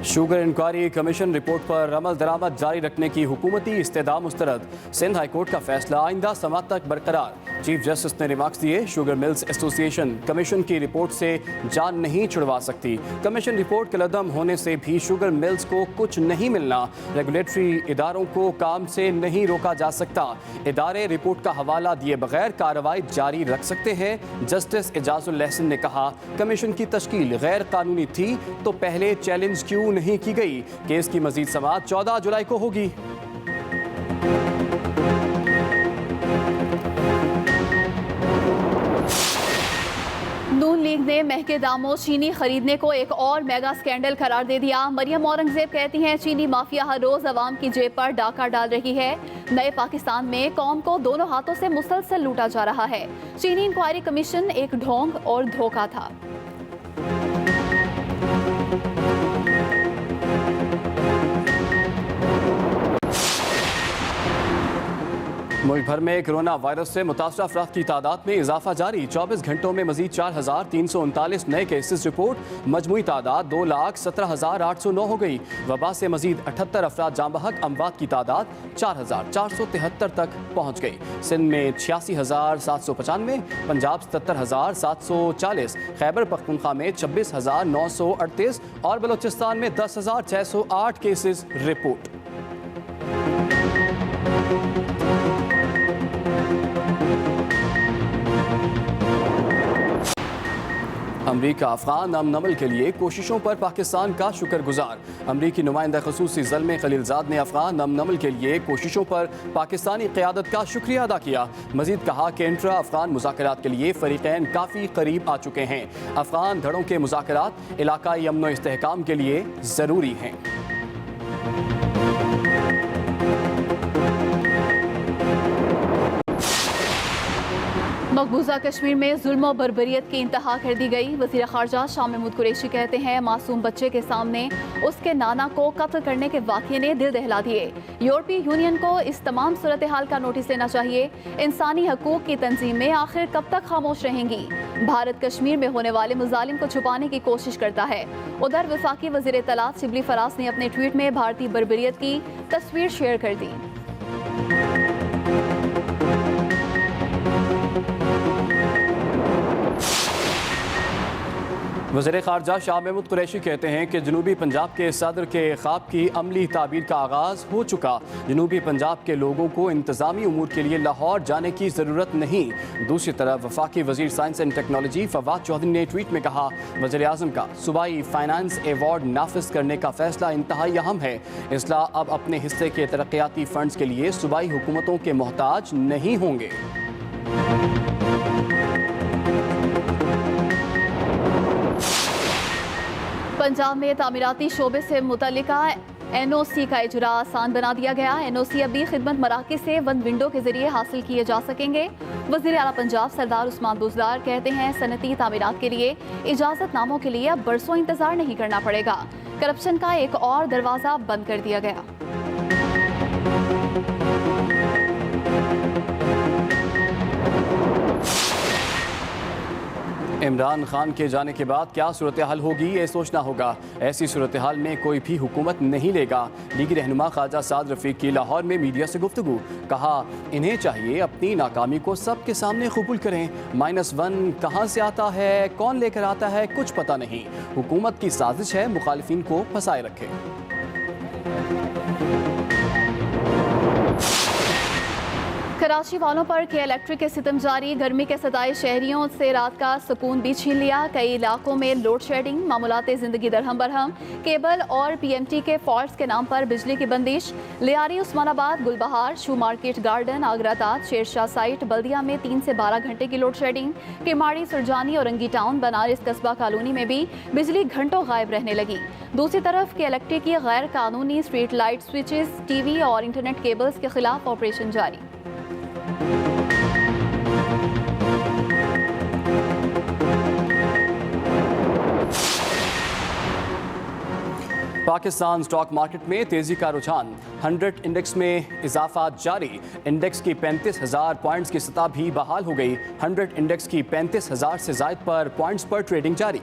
Sugar inquiry commission report पर अमल दरामद जारी रखने की हुकूमती इस्तेदा मुस्तरद। सिंध हाई कोर्ट का फैसला आइंदा समात तक बरकरार। चीफ जस्टिस ने रिमार्क्स दिए, शुगर मिल्स एसोसिएशन कमीशन की रिपोर्ट से जान नहीं छुड़वा सकती। कमीशन रिपोर्ट कलअदम होने से भी शुगर मिल्स को कुछ नहीं मिलना। रेगुलेटरी इदारों को काम से नहीं रोका जा सकता। इदारे रिपोर्ट का हवाला दिए बगैर कार्रवाई जारी रख सकते हैं। जस्टिस एजाजुल एहसन ने कहा, कमीशन की तश्कील गैर कानूनी थी तो पहले चैलेंज क्यों नहीं की गई। केस की मजीद समाअत 14 जुलाई को होगी। नून लीग ने महंगे दामों चीनी खरीदने को एक और मेगा स्कैंडल करार दे दिया। मरियम औरंगजेब कहती हैं, चीनी माफिया हर रोज अवाम की जेब पर डाका डाल रही है। नए पाकिस्तान में कौम को दोनों हाथों से मुसलसल लूटा जा रहा है। चीनी इंक्वायरी कमीशन एक ढोंग और धोखा था। मुल्क भर में कोरोना वायरस से मुतासर अफराद की तादाद में इजाफा जारी। 24 घंटों में मजीद 4,339 नए केसेस रिपोर्ट। मजमूई तादाद 2,17,809 हो गई। वबा से मजीद 78 अफराद जाँ बहक। अमवात की तादाद 4,473 तक पहुँच गई। सिंध में 86,795, पंजाब 77,740, खैबर पख्तूनख्वा में 26,938 और बलोचिस्तान में 10,608 केसेस रिपोर्ट। अमरीका अफगान अमन अमल के लिए कोशिशों पर पाकिस्तान का शुक्रगुजार। अमरीकी नुमाइंदा खसूसी ज़ल्मे खलीलजाद ने अफगान अमन अमल के लिए कोशिशों पर पाकिस्तानी क़यादत का शुक्रिया अदा किया। मजीद कहा कि इंट्रा अफगान मुज़ाकरात के लिए फ़रीक़ैन काफ़ी करीब आ चुके हैं। अफगान धड़ों के मुज़ाकरात इलाकाई अमन व इस्तेहकाम के लिए ज़रूरी हैं। मकबूजा कश्मीर में जुल्म और बर्बरियत की इंतहा कर दी गई। वज़ीर ख़ारजा शाह महमूद कुरैशी कहते हैं, मासूम बच्चे के सामने उसके नाना को कत्ल करने के वाक़ये ने दिल दहला दिए। यूरोपीय यूनियन को इस तमाम सूरत हाल का नोटिस लेना चाहिए। इंसानी हकूक़ की तंजीमें आखिर कब तक खामोश रहेंगी। भारत कश्मीर में होने वाले मुजालिम को छुपाने की कोशिश करता है। उधर वफाकी वज़ीर इत्तलात शिबली फराज ने अपने ट्वीट में भारतीय बर्बरियत की तस्वीर शेयर कर दी। वज़ीर ख़ारजा शाह महमूद कुरैशी कहते हैं कि जनूबी पंजाब के सदर के ख्वाब की अमली ताबीर का आगाज़ हो चुका। जनूबी पंजाब के लोगों को इंतज़ामी उमूर के लिए लाहौर जाने की ज़रूरत नहीं। दूसरी तरफ वफाकी वज़ीर science and technology Fawad Chaudhry ने ट्वीट में कहा, वज़ीर आज़म का सूबाई फाइनेंस अवार्ड नाफिज करने का फैसला इंतहाई अहम है। इसलिए अब अपने हिस्से के तरक्याती फ़ंड्स के लिए सूबाई हुकूमतों के मोहताज नहीं होंगे। पंजाब में तामीराती शोबे से मुतल्लिका NOC का इजरा आसान बना दिया गया। NOC अभी खिदमत मराकज़ से वन विंडो के जरिए हासिल किए जा सकेंगे। वज़ीर आला पंजाब सरदार उस्मान बुज़दार कहते हैं, सनती तामीरात के लिए इजाज़तनामों के लिए अब बरसों इंतज़ार नहीं करना पड़ेगा। करप्शन का एक और दरवाज़ा बंद कर दिया गया। इमरान खान के जाने के बाद क्या सूरत हाल होगी, ये सोचना होगा। ऐसी सूरत हाल में कोई भी हुकूमत नहीं लेगा। लीगी रहनुमा ख्वाजा साद रफीक की लाहौर में मीडिया से गुफ्तगू। कहा, इन्हें चाहिए अपनी नाकामी को सबके सामने कबूल करें। -1 कहाँ से आता है, कौन लेकर आता है, कुछ पता नहीं। हुकूमत की साजिश है मुखालिफिन को फंसाए रखे। कराची वालों पर के इलेक्ट्रिक के सितम जारी। गर्मी के सताए शहरियों से रात का सुकून भी छीन लिया। कई इलाकों में लोड शेडिंग, मामूलाते ज़िंदगी दरहम बरहम। केबल और PMT के फॉल्ट्स के नाम पर बिजली की बंदिश। लियारी, उस्मानाबाद, गुलबहार, शू मार्केट गार्डन, आगरा ताज, शेरशाह साइट, बल्दिया में 3 से 12 घंटे की load shedding. Keamari, Surjani, Orangi town, Banaras कस्बा कॉलोनी में भी बिजली घंटों गायब रहने लगी। दूसरी तरफ के इलेक्ट्रिक की गैर कानूनी स्ट्रीट लाइट स्विचेस, TV और इंटरनेट केबल्स के खिलाफ ऑपरेशन जारी। पाकिस्तान स्टॉक मार्केट में तेजी का रुझान। 100 इंडेक्स में इजाफा जारी। इंडेक्स की 35,000 पॉइंट्स की सतह भी बहाल हो गई। 100 इंडेक्स की 35,000 से ज़ायद पर पॉइंट्स पर ट्रेडिंग जारी।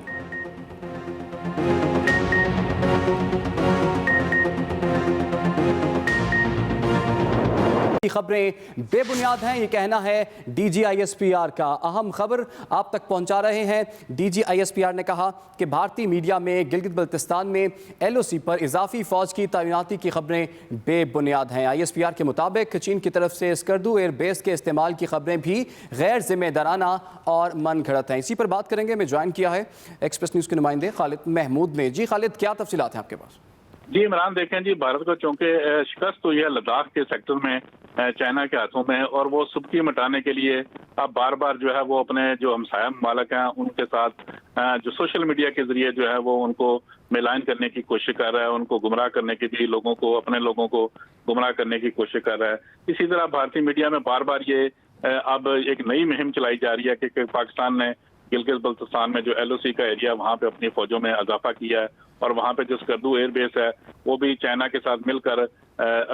खबरें बेबुनियाद हैं, ये कहना है DGISPR का। अहम खबर आप तक पहुंचा रहे हैं। DGISPR ने कहा कि भारतीय मीडिया में गिलगित बल्तिस्तान में LOC पर इजाफी फौज की तैनाती की खबरें बेबुनियाद हैं। ISPR के मुताबिक चीन की तरफ से स्कर्दू एयर बेस के इस्तेमाल की खबरें भी गैर जिम्मेदाराना और मन घड़त हैं। इसी पर बात करेंगे। मैं ज्वाइन किया है एक्सप्रेस न्यूज़ के नुमाइंदे खालिद महमूद ने। जी खालिद, क्या तफसीलात हैं आपके पास? जी इमरान, देखें जी, भारत को चूंकि शिकस्त हुई है लद्दाख के सेक्टर में चाइना के हाथों में, और वो सुबकी मिटाने के लिए अब बार बार जो है वो अपने जो हमसाया ममालिक हैं उनके साथ जो सोशल मीडिया के जरिए जो है वो उनको मिलान करने की कोशिश कर रहा है, उनको गुमराह करने की भी, लोगों को, अपने लोगों को गुमराह करने की कोशिश कर रहा है। इसी तरह भारतीय मीडिया में बार बार ये अब एक नई मुहिम चलाई जा रही है कि पाकिस्तान ने गिलगित बल्तिस्तान में जो LOC का एरिया, वहाँ पे अपनी फौजों में इजाफा किया है, और वहाँ पे जो स्कर्दू एयर बेस है वो भी चाइना के साथ मिलकर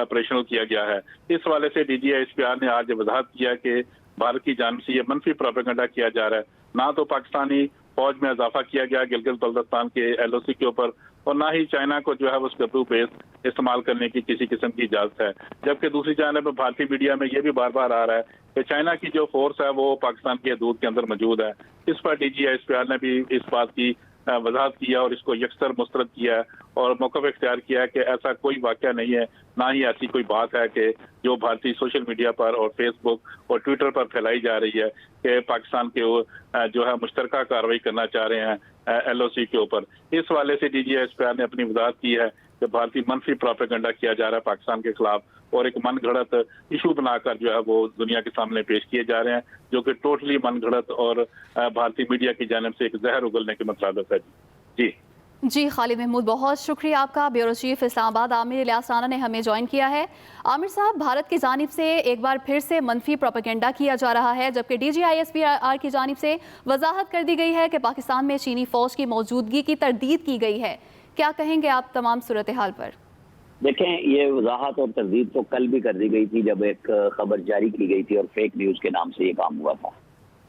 ऑपरेशनल किया गया है। इस हवाले से DGISPR ने आज वजाहत किया कि भारत की जानिब से ये मनफी प्रोपेगेंडा किया जा रहा है। ना तो पाकिस्तानी फौज में इजाफा किया गया गिलगित बल्तिस्तान के LOC के ऊपर, और ना ही चाइना को जो है वो स्कर्दू बेस इस्तेमाल करने की किसी किस्म की इजाजत है। जबकि दूसरी जानब भारतीय मीडिया में ये भी बार बार आ रहा है कि चाइना की जो फोर्स है वो पाकिस्तान की हदूद के अंदर मौजूद है। इस पर DGISPR ने भी इस बात की वजाहत किया और इसको यकसर मुस्तरद किया है और मौक़िफ़ इख्तियार किया है कि ऐसा कोई वाक़या नहीं है, ना ही ऐसी कोई बात है कि जो भारतीय सोशल मीडिया पर और फेसबुक और ट्विटर पर फैलाई जा रही है कि पाकिस्तान के जो है मुश्तरका कार्रवाई करना चाह रहे हैं LOC के ऊपर। इस हवाले से DGISPR ने अपनी वजाहत की है कि भारतीय मनफी प्रोपेगेंडा किया जा रहा है पाकिस्तान के खिलाफ, और एक मन घड़त इशू बनाकर जो है वो दुनिया के सामने पेश किए जा रहे हैं, जो कि टोटली मन घड़त और भारतीय मीडिया की जानिब से एक जहर उगलने के मतलब है। जी खालिद महमूद, बहुत शुक्रिया आपका। ब्यूरो चीफ इस्लामाबाद आमिर इलियास राना ने हमें ज्वाइन किया है। आमिर साहब, भारत की जानिब से एक बार फिर से मनफी प्रोपेगेंडा किया जा रहा है, जबकि DGISPR की जानिब से वजाहत कर दी गई है कि पाकिस्तान में चीनी फौज की मौजूदगी की तरदीद की गई है। क्या कहेंगे आप तमाम सूरत हाल पर? देखें, ये वजाहत और तरदीद तो कल भी कर दी गई थी जब एक खबर जारी की गई थी और फेक न्यूज़ के नाम से ये काम हुआ था।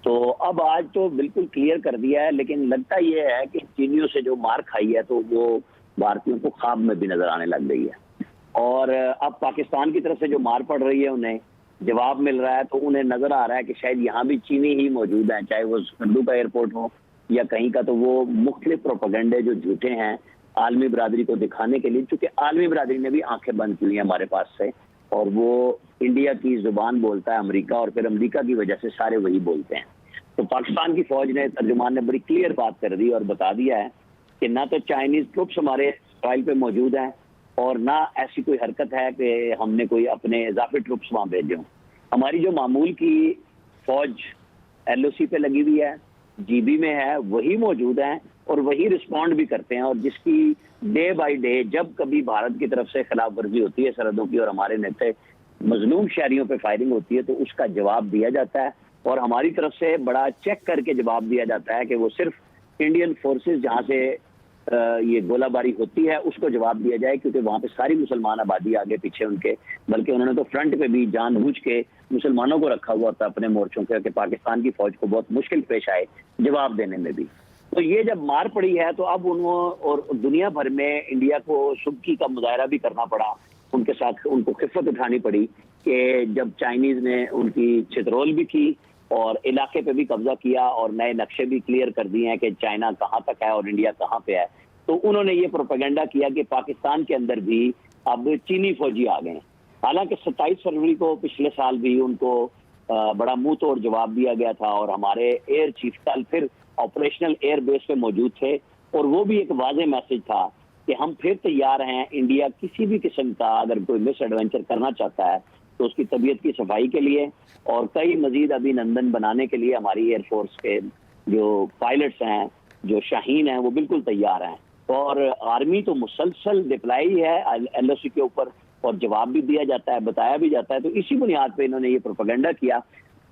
तो अब आज तो बिल्कुल क्लियर कर दिया है, लेकिन लगता ये है कि चीनियों से जो मार खाई है तो वो भारतीयों को ख्वाब में भी नजर आने लग गई है, और अब पाकिस्तान की तरफ से जो मार पड़ रही है उन्हें जवाब मिल रहा है, तो उन्हें नजर आ रहा है कि शायद यहाँ भी चीनी ही मौजूद हैं, चाहे वो स्कर्दू का एयरपोर्ट हो या कहीं का। तो वो मुख्तलिफ प्रोपेगेंडे जो झूठे हैं आलमी बरादरी को दिखाने के लिए, चूंकि आलमी बरादरी ने भी आंखें बंद की हैं हमारे पास से, और वो इंडिया की जुबान बोलता है अमेरिका, और फिर अमेरिका की वजह से सारे वही बोलते हैं। तो पाकिस्तान की फौज ने, तर्जुमान ने बड़ी क्लियर बात कर दी और बता दिया है कि ना तो चाइनीज ट्रुप्स हमारे सॉइल पे मौजूद हैं, और ना ऐसी कोई हरकत है कि हमने कोई अपने इजाफी ट्रुप्स वहाँ भेजे हों। हमारी जो मामूल की फौज LOC पे लगी हुई है, GB में है, वही मौजूद हैं और वही रिस्पॉन्ड भी करते हैं, और जिसकी डे बाय डे जब कभी भारत की तरफ से खिलाफ वर्जी होती है सरहदों की और हमारे नेते मजलूम शहरियों पे फायरिंग होती है, तो उसका जवाब दिया जाता है, और हमारी तरफ से बड़ा चेक करके जवाब दिया जाता है कि वो सिर्फ इंडियन फोर्सेस जहाँ से ये गोलाबारी होती है उसको जवाब दिया जाए, क्योंकि वहाँ पे सारी मुसलमान आबादी आगे पीछे उनके, बल्कि उन्होंने तो फ्रंट पे भी जानबूझ के मुसलमानों को रखा हुआ था अपने मोर्चों के, कि पाकिस्तान की फौज को बहुत मुश्किल पेश आए जवाब देने में भी। तो ये जब मार पड़ी है तो अब और दुनिया भर में इंडिया को सुबकी का मुजाहरा भी करना पड़ा, उनके साथ उनको खिफत उठानी पड़ी कि जब चाइनीज ने उनकी चितरोल भी की और इलाके पे भी कब्जा किया और नए नक्शे भी क्लियर कर दिए हैं कि चाइना कहाँ तक है और इंडिया कहाँ पे है, तो उन्होंने ये प्रोपेगेंडा किया कि पाकिस्तान के अंदर भी अब चीनी फौजी आ गए। हालांकि 27 फरवरी को पिछले साल भी उनको बड़ा मुंह तोड़ जवाब दिया गया था, और हमारे एयर चीफ कल फिर ऑपरेशनल एयर बेस पे मौजूद थे, और वो भी एक वाज़ेह मैसेज था कि हम फिर तैयार हैं, इंडिया किसी भी किस्म का अगर कोई मिस एडवेंचर करना चाहता है तो उसकी तबीयत की सफाई के लिए और कई मजीद अभिनंदन बनाने के लिए हमारी एयरफोर्स के जो पायलट्स हैं, जो शाहीन हैं, वो बिल्कुल तैयार हैं। और आर्मी तो मुसलसल डिप्लाई है LOC के ऊपर, और जवाब भी दिया जाता है, बताया भी जाता है। तो इसी बुनियाद पे इन्होंने ये प्रोपेगेंडा किया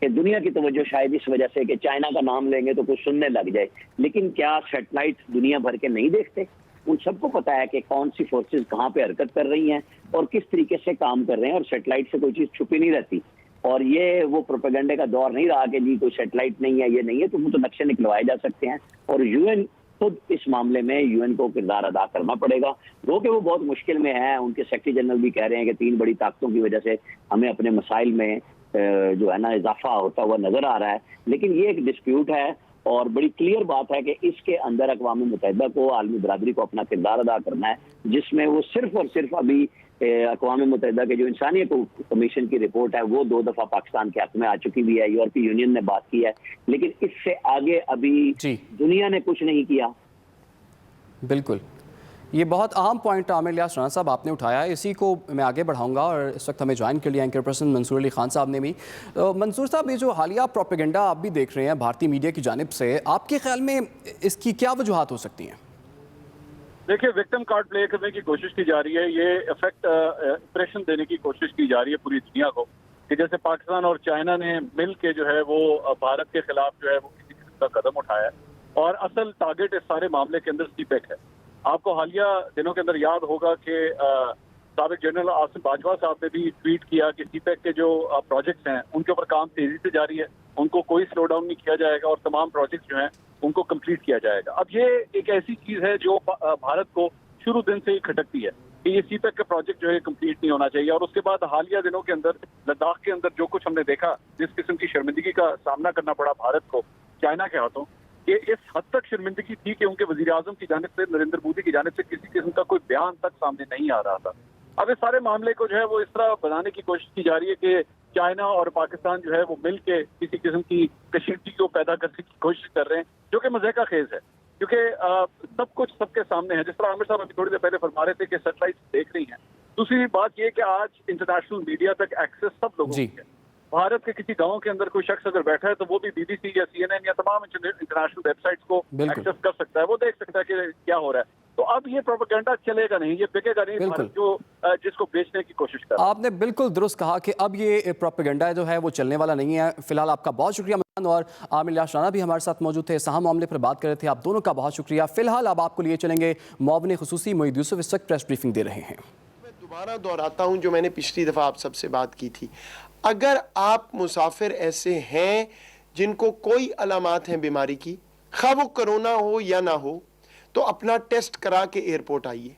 कि दुनिया की तवज्जो शायद इस वजह से कि चाइना का नाम लेंगे तो कुछ सुनने लग जाए, लेकिन क्या सैटेलाइट दुनिया भर के नहीं देखते? उन सबको पता है कि कौन सी फोर्सेस कहाँ पे हरकत कर रही हैं और किस तरीके से काम कर रहे हैं, और सैटेलाइट से कोई चीज़ छुपी नहीं रहती। और ये वो प्रोपेगेंडे का दौर नहीं रहा कि जी कोई सैटेलाइट नहीं है, ये नहीं है, तो वो तो नक्शे निकलवाए जा सकते हैं। और UN خود اس معاملے میں یو این کو کردار ادا کرنا پڑے گا. وہ کہ وہ بہت مشکل میں ہے, ان کے سیکرٹری جنرل بھی کہہ رہے ہیں کہ 3 بڑی طاقتوں کی وجہ سے ہمیں اپنے مسائل میں جو ہے نا اضافہ ہوتا ہوا نظر آ رہا ہے, لیکن یہ ایک ڈسپیوٹ ہے اور بڑی کلیئر بات ہے کہ اس کے اندر اقوام متحدہ کو, عالمی برادری کو اپنا کردار ادا کرنا ہے, جس میں وہ صرف اور صرف ابھی اقوام متحدہ کے جو انسانی حقوق کمیشن کی رپورٹ ہے وہ 2 دفعہ پاکستان کے حق میں آ چکی بھی ہے, یورپی یونین نے بات کی ہے, لیکن اس سے آگے ابھی دنیا نے کچھ نہیں کیا. بالکل, یہ بہت اہم پوائنٹ عامر الیاس رانا صاحب آپ نے اٹھایا ہے, اسی کو میں آگے بڑھاؤں گا. اور اس وقت ہمیں جوائن کر لیا اینکر پرسن منصور علی خان صاحب نے بھی. منصور صاحب, یہ جو حالیہ پروپیگنڈا آپ بھی دیکھ رہے ہیں بھارتی میڈیا کی جانب سے, آپ کے خیال میں اس کی کیا وجوہات ہو سکتی ہیں؟ دیکھیے, وکٹم کارڈ پلے کرنے کی کوشش کی جا رہی ہے, یہ افیکٹ امپریشن دینے کی کوشش کی جا رہی ہے پوری دنیا کو, کہ جیسے پاکستان اور چائنا نے مل کے جو ہے وہ بھارت کے خلاف جو ہے وہ کسی قسم کا قدم اٹھایا ہے, اور اصل ٹارگٹ اس سارے معاملے کے اندر سی پیک ہے. آپ کو حالیہ دنوں کے اندر یاد ہوگا کہ سابق جنرل عاصم باجوہ صاحب نے بھی ٹویٹ کیا کہ سی پیک کے جو پروجیکٹس ہیں ان کے اوپر کام تیزی سے جاری ہے, ان کو کوئی سلو ڈاؤن نہیں کیا جائے گا, اور تمام پروجیکٹس جو ہیں ان کو کمپلیٹ کیا جائے گا. اب یہ ایک ایسی چیز ہے جو بھارت کو شروع دن سے ہی کھٹکتی ہے کہ یہ سی پیک کا پروجیکٹ جو ہے کمپلیٹ نہیں ہونا چاہیے. اور اس کے بعد حالیہ دنوں کے اندر لداخ کے اندر جو کچھ ہم نے دیکھا, جس قسم کی شرمندگی کا سامنا کرنا پڑا بھارت کو چائنا کے ہاتھوں, یہ اس حد تک شرمندگی تھی کہ ان کے وزیر اعظم کی جانب سے, نریندر مودی کی جانب سے کسی قسم کا کوئی بیان تک سامنے نہیں آ رہا تھا. اب اس سارے معاملے کو جو ہے وہ اس طرح بنانے کی کوشش کی جا رہی ہے کہ چائنا اور پاکستان جو ہے وہ مل کے کسی قسم کی کشیدگی کو پیدا کرنے کی کوشش کر رہے ہیں, جو کہ مضحکہ خیز ہے, کیونکہ سب کچھ سب کے سامنے ہے. جس طرح عامر صاحب ابھی تھوڑی دیر پہلے فرما رہے تھے کہ سیٹلائٹ دیکھ رہی ہیں. دوسری بات یہ کہ آج انٹرنیشنل میڈیا تک ایکسس سب لوگوں کی ہے. بھارت کے کسی گاؤں کے اندر کوئی شخص اگر بیٹھا ہے تو وہ بھی بی بی سی یا سی این این یا تمام انٹرنیشنل ویب سائٹس کو ایکسس کر سکتا ہے, وہ دیکھ سکتا ہے کہ کیا ہو رہا ہے. تو اب یہ پروپیگنڈا چلے گا نہیں, یہ بکے گا نہیں, بھارت جو جس کو بیچنے کی کوشش کر رہا ہے. آپ نے بالکل درست کہا کہ اب یہ پروپیگنڈا جو ہے وہ چلنے والا نہیں ہے. فی الحال آپ کا بہت شکریہ, اور عامر الیاس رانا بھی ہمارے ساتھ موجود تھے, اس اہم معاملے پر بات کر رہے تھے. آپ دونوں کا بہت شکریہ. فی الحال اب آپ کو لیے چلیں گے معاون خصوصی معید یوسف, اس وقت پریس بریفنگ دے رہے ہیں. میں دوبارہ دہراتا ہوں جو میں نے پچھلی دفعہ آپ سب سے بات کی تھی. اگر آپ مسافر ایسے ہیں جن کو کوئی علامات ہیں بیماری کی, خواہ وہ کرونا ہو یا نہ ہو, تو اپنا ٹیسٹ کرا کے ایئرپورٹ آئیے.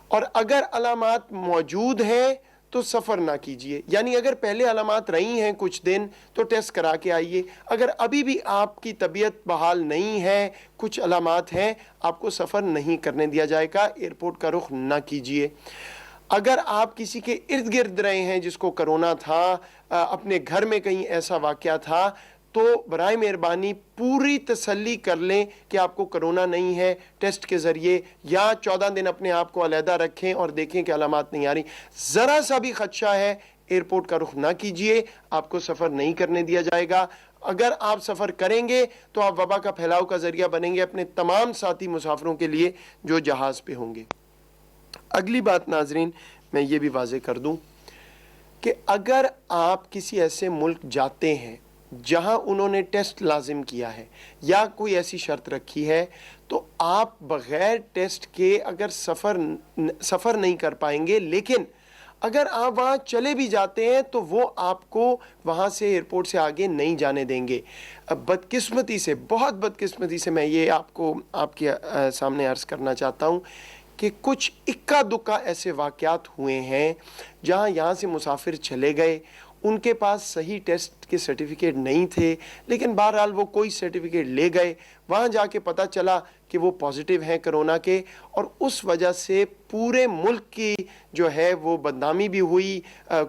اور اگر علامات موجود ہیں تو سفر نہ کیجئے. یعنی اگر پہلے علامات رہی ہیں کچھ دن تو ٹیسٹ کرا کے آئیے. اگر ابھی بھی آپ کی طبیعت بحال نہیں ہے, کچھ علامات ہیں, آپ کو سفر نہیں کرنے دیا جائے گا, ایئرپورٹ کا رخ نہ کیجئے. اگر آپ کسی کے ارد گرد رہے ہیں جس کو کرونا تھا, اپنے گھر میں کہیں ایسا واقعہ تھا, تو برائے مہربانی پوری تسلی کر لیں کہ آپ کو کرونا نہیں ہے ٹیسٹ کے ذریعے, یا 14 دن اپنے آپ کو علیحدہ رکھیں اور دیکھیں کہ علامات نہیں آ رہی. ذرا سا بھی خدشہ ہے, ایئرپورٹ کا رخ نہ کیجئے, آپ کو سفر نہیں کرنے دیا جائے گا. اگر آپ سفر کریں گے تو آپ وبا کا پھیلاؤ کا ذریعہ بنیں گے اپنے تمام ساتھی مسافروں کے لیے جو جہاز پہ ہوں گے. اگلی بات ناظرین, میں یہ بھی واضح کر دوں کہ اگر آپ کسی ایسے ملک جاتے ہیں جہاں انہوں نے ٹیسٹ لازم کیا ہے یا کوئی ایسی شرط رکھی ہے, تو آپ بغیر ٹیسٹ کے اگر سفر نہیں کر پائیں گے. لیکن اگر آپ وہاں چلے بھی جاتے ہیں تو وہ آپ کو وہاں سے ایئرپورٹ سے آگے نہیں جانے دیں گے. بدقسمتی سے, بہت بدقسمتی سے میں یہ آپ کے سامنے عرض کرنا چاہتا ہوں کہ کچھ اکا دکا ایسے واقعات ہوئے ہیں جہاں یہاں سے مسافر چلے گئے, ان کے پاس صحیح ٹیسٹ کے سرٹیفکیٹ نہیں تھے, لیکن بہرحال وہ کوئی سرٹیفکیٹ لے گئے, وہاں جا کے پتہ چلا کہ وہ پازیٹیو ہیں کرونا کے, اور اس وجہ سے پورے ملک کی جو ہے وہ بدنامی بھی ہوئی.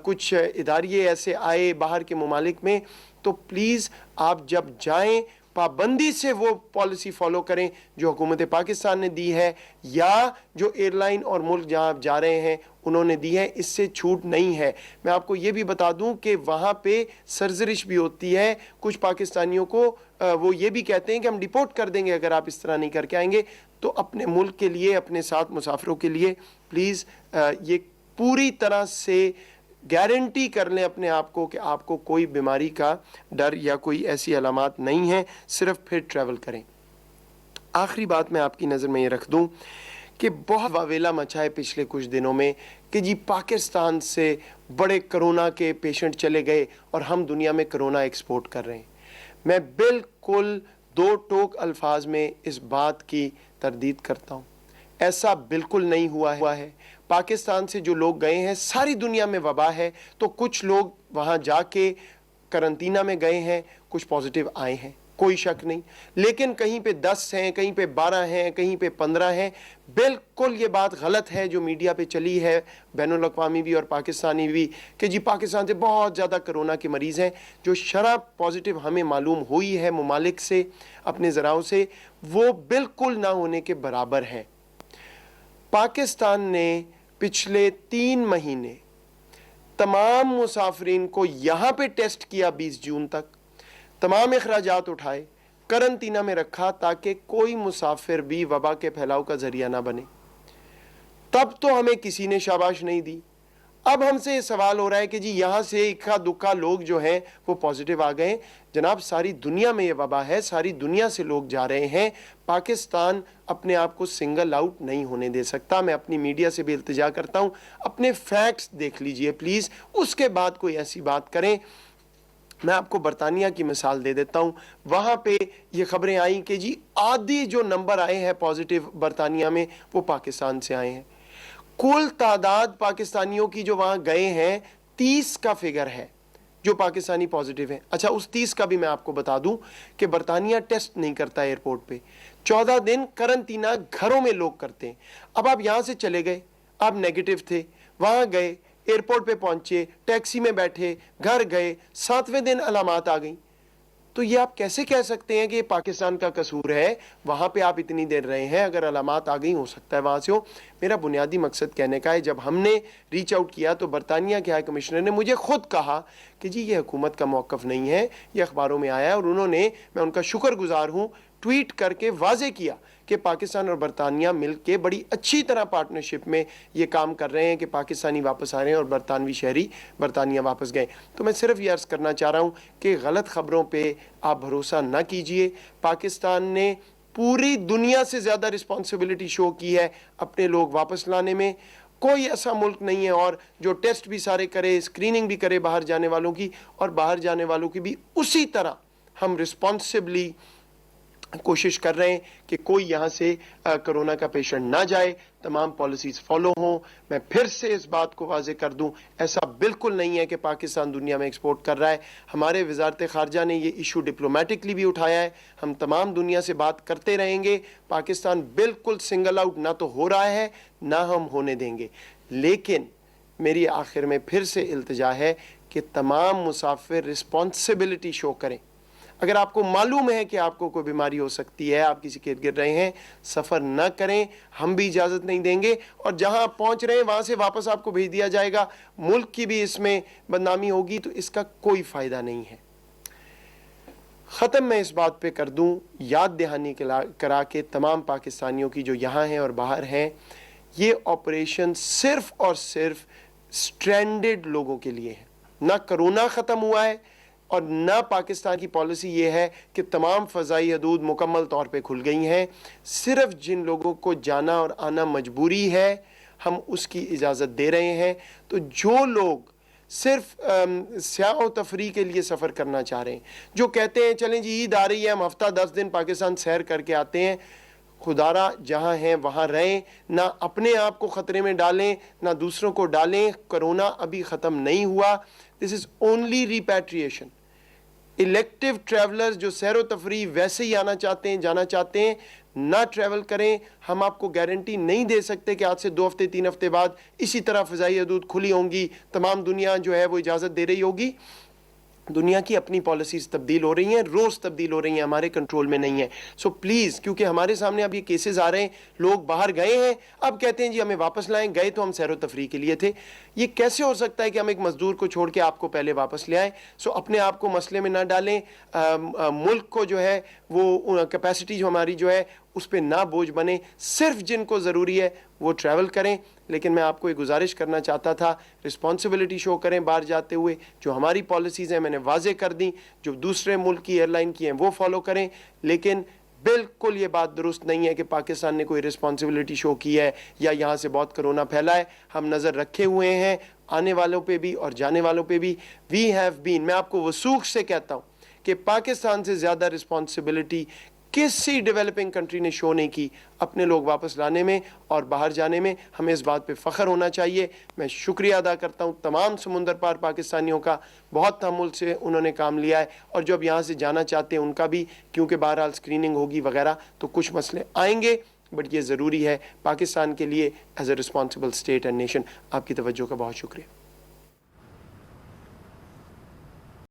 کچھ اداریے ایسے آئے باہر کے ممالک میں. تو پلیز آپ جب جائیں پابندی سے وہ پالیسی فالو کریں جو حکومت پاکستان نے دی ہے یا جو ایئر لائن اور ملک جہاں آپ جا رہے ہیں انہوں نے دی ہے, اس سے چھوٹ نہیں ہے. میں آپ کو یہ بھی بتا دوں کہ وہاں پہ سرزرش بھی ہوتی ہے. کچھ پاکستانیوں کو وہ یہ بھی کہتے ہیں کہ ہم ڈیپورٹ کر دیں گے اگر آپ اس طرح نہیں کر کے آئیں گے. تو اپنے ملک کے لیے, اپنے ساتھ مسافروں کے لیے پلیز یہ پوری طرح سے گارنٹی کر لیں اپنے آپ کو کہ آپ کو کوئی بیماری کا ڈر یا کوئی ایسی علامات نہیں ہیں, صرف پھر ٹریول کریں. آخری بات میں آپ کی نظر میں یہ رکھ دوں کہ بہت واویلا مچا ہے پچھلے کچھ دنوں میں کہ جی پاکستان سے بڑے کرونا کے پیشنٹ چلے گئے اور ہم دنیا میں کرونا ایکسپورٹ کر رہے ہیں. میں بالکل दो टोक अल्फाज में इस बात की तरदीद करता हूँ, ऐसा बिल्कुल नहीं हुआ है। पाकिस्तान से जो लोग गए हैं, सारी दुनिया में वबा है, तो कुछ लोग वहाँ जाके करंतना में गए हैं, कुछ पॉजिटिव आए हैं, कोई शक नहीं। लेकिन कहीं पे 10 हैं, कहीं पे 12 हैं, कहीं पे 15 हैं। बिल्कुल ये बात गलत है जो मीडिया पे चली है, बैनुल अक़वामी भी और पाकिस्तानी भी, कि जी पाकिस्तान से बहुत ज़्यादा कोरोना के मरीज़ हैं। जो शरह पॉजिटिव हमें मालूम हुई है ममालिक से, अपने ज़राओं से, वो बिल्कुल ना होने के बराबर है। पाकिस्तान ने पिछले 3 महीने तमाम मुसाफिरीन को यहाँ पे टेस्ट किया, 20 जून तक तमाम अखराजात उठाए, करंतना में रखा ताकि कोई मुसाफिर भी वबा के फैलाव का जरिया ना बने। तब तो हमें किसी ने शाबाश नहीं दी। अब हमसे ये सवाल हो रहा है कि जी यहाँ से इक्का दुक्का लोग जो हैं वो पॉजिटिव आ गए। जनाब, सारी दुनिया में ये वबा है, सारी दुनिया से लोग जा रहे हैं। पाकिस्तान अपने आप को सिंगल आउट नहीं होने दे सकता। मैं अपनी मीडिया से भी इल्तिजा करता हूँ, अपने फैक्ट्स देख लीजिए प्लीज़, उसके बाद कोई ऐसी बात करें। मैं आपको बरतानिया की मिसाल दे देता हूँ। वहाँ पे ये खबरें आई कि जी आधी जो नंबर आए हैं पॉजिटिव बरतानिया में, वो पाकिस्तान से आए हैं। कुल तादाद पाकिस्तानियों की जो वहाँ गए हैं 30 का फिगर है जो पाकिस्तानी पॉजिटिव हैं। अच्छा, उस 30 का भी मैं आपको बता दूं कि बरतानिया टेस्ट नहीं करता एयरपोर्ट पे, 14 दिन करंतना घरों में लोग करते हैं। अब आप यहाँ से चले गए, आप नेगेटिव थे, वहाँ गए, एयरपोर्ट पे पहुंचे, टैक्सी में बैठे, घर गए, 7वें दिन अलामात आ गई, तो ये आप कैसे कह सकते हैं कि पाकिस्तान का कसूर है? वहाँ पे आप इतनी देर रहे हैं, अगर अलामात आ गई, हो सकता है वहाँ से हो। मेरा बुनियादी मकसद कहने का है, जब हमने रीच आउट किया तो बरतानिया के हाई कमिश्नर ने मुझे खुद कहा कि जी ये हुकूमत का मौक़िफ़ नहीं है, ये अखबारों में आया है, और उन्होंने, मैं उनका शुक्रगुजार हूँ, ट्वीट करके वाजे किया कि पाकिस्तान और बरतानिया मिलके बड़ी अच्छी तरह पार्टनरशिप में ये काम कर रहे हैं कि पाकिस्तानी वापस आ रहे हैं और बरतानवी शहरी बरतानिया वापस गए। तो मैं सिर्फ ये अर्ज़ करना चाह रहा हूँ कि गलत ख़बरों पे आप भरोसा ना कीजिए। पाकिस्तान ने पूरी दुनिया से ज़्यादा रिस्पॉन्सिबिलिटी शो की है अपने लोग वापस लाने में। कोई ऐसा मुल्क नहीं है और जो टेस्ट भी सारे करे, स्क्रीनिंग भी करे बाहर जाने वालों की, और बाहर जाने वालों की भी उसी तरह हम रिस्पॉन्सिबली कोशिश कर रहे हैं कि कोई यहाँ से कोरोना का पेशेंट ना जाए, तमाम पॉलिसीज़ फॉलो हों। मैं फिर से इस बात को वाज़े कर दूं, ऐसा बिल्कुल नहीं है कि पाकिस्तान दुनिया में एक्सपोर्ट कर रहा है। हमारे वज़ारत ख़ारजा ने ये इशू डिप्लोमेटिकली भी उठाया है, हम तमाम दुनिया से बात करते रहेंगे। पाकिस्तान बिल्कुल सिंगल आउट ना तो हो रहा है, ना हम होने देंगे। लेकिन मेरी आखिर में फिर से इल्तिजा है कि तमाम मुसाफिर रिस्पॉन्सिबिलिटी शो करें। अगर आपको मालूम है कि आपको कोई बीमारी हो सकती है, आप किसी के गिर रहे हैं, सफ़र न करें, हम भी इजाज़त नहीं देंगे। और जहां आप पहुंच रहे हैं वहां से वापस आपको भेज दिया जाएगा, मुल्क की भी इसमें बदनामी होगी, तो इसका कोई फ़ायदा नहीं है। ख़त्म मैं इस बात पे कर दूं, याद दहानी करा के तमाम पाकिस्तानियों की जो यहाँ हैं और बाहर हैं, ये ऑपरेशन सिर्फ़ और सिर्फ स्ट्रैंडेड लोगों के लिए है। ना कोरोना ख़त्म हुआ है और ना पाकिस्तान की पॉलिसी ये है कि तमाम फ़ज़ाई हदूद मुकम्मल तौर पे खुल गई हैं। सिर्फ जिन लोगों को जाना और आना मजबूरी है, हम उसकी इजाज़त दे रहे हैं। तो जो लोग सिर्फ स्याह व तफरी के लिए सफ़र करना चाह रहे हैं, जो कहते हैं चलें जी ईद आ रही है, हम हफ्ता 10 दिन पाकिस्तान सैर करके आते हैं, खुदारा जहाँ हैं वहाँ रहें, ना अपने आप को ख़तरे में डालें, ना दूसरों को डालें। कोरोना अभी ख़त्म नहीं हुआ, this is only repatriation. Elective travellers जो सैर व तफरी वैसे ही आना चाहते हैं, जाना चाहते हैं, ना ट्रैवल करें। हम आपको गारंटी नहीं दे सकते कि आज से 2 हफ्ते 3 हफ्ते बाद इसी तरह फ़ज़ाई हदूद खुली होंगी, तमाम दुनिया जो है वो इजाज़त दे रही होगी। दुनिया की अपनी पॉलिसीज़ तब्दील हो रही हैं, रोज़ तब्दील हो रही हैं, हमारे कंट्रोल में नहीं है। सो प्लीज़, क्योंकि हमारे सामने अब ये केसेस आ रहे हैं, लोग बाहर गए हैं, अब कहते हैं जी हमें वापस लाएं, गए तो हम सैर व तफरी के लिए थे। ये कैसे हो सकता है कि हम एक मज़दूर को छोड़ के आपको पहले वापस ले आएँ? सो अपने आप को मसले में ना डालें, मुल्क को जो है वो कैपेसिटी जो हमारी जो है उस पर ना बोझ बने। सिर्फ जिनको ज़रूरी है वो ट्रैवल करें। लेकिन मैं आपको एक गुजारिश करना चाहता था, रिस्पॉन्सिबिलिटी शो करें बाहर जाते हुए। जो हमारी पॉलिसीज़ हैं मैंने वाजे कर दी, जो दूसरे मुल्क की एयरलाइन की हैं वो फॉलो करें। लेकिन बिल्कुल ये बात दुरुस्त नहीं है कि पाकिस्तान ने कोई रिस्पॉन्सिबिलिटी शो की है या यहाँ से बहुत कोरोना फैला है। हम नज़र रखे हुए हैं आने वालों पे भी और जाने वालों पे भी। वी हैव बीन, मैं आपको वसूख से कहता हूँ कि पाकिस्तान से ज़्यादा रिस्पॉन्सिबिलिटी किसी डेवलपिंग कंट्री ने शो नहीं की अपने लोग वापस लाने में और बाहर जाने में। हमें इस बात पे फ़ख्र होना चाहिए। मैं शुक्रिया अदा करता हूँ तमाम समुंदर पार पाकिस्तानियों का, बहुत तहम्मुल से उन्होंने काम लिया है, और जो अब यहाँ से जाना चाहते हैं उनका भी, क्योंकि बहरहाल स्क्रीनिंग होगी वगैरह तो कुछ मसले आएंगे, बट ये ज़रूरी है पाकिस्तान के लिए as a responsible state and nation. आपकी तवज्जो का बहुत शुक्रिया।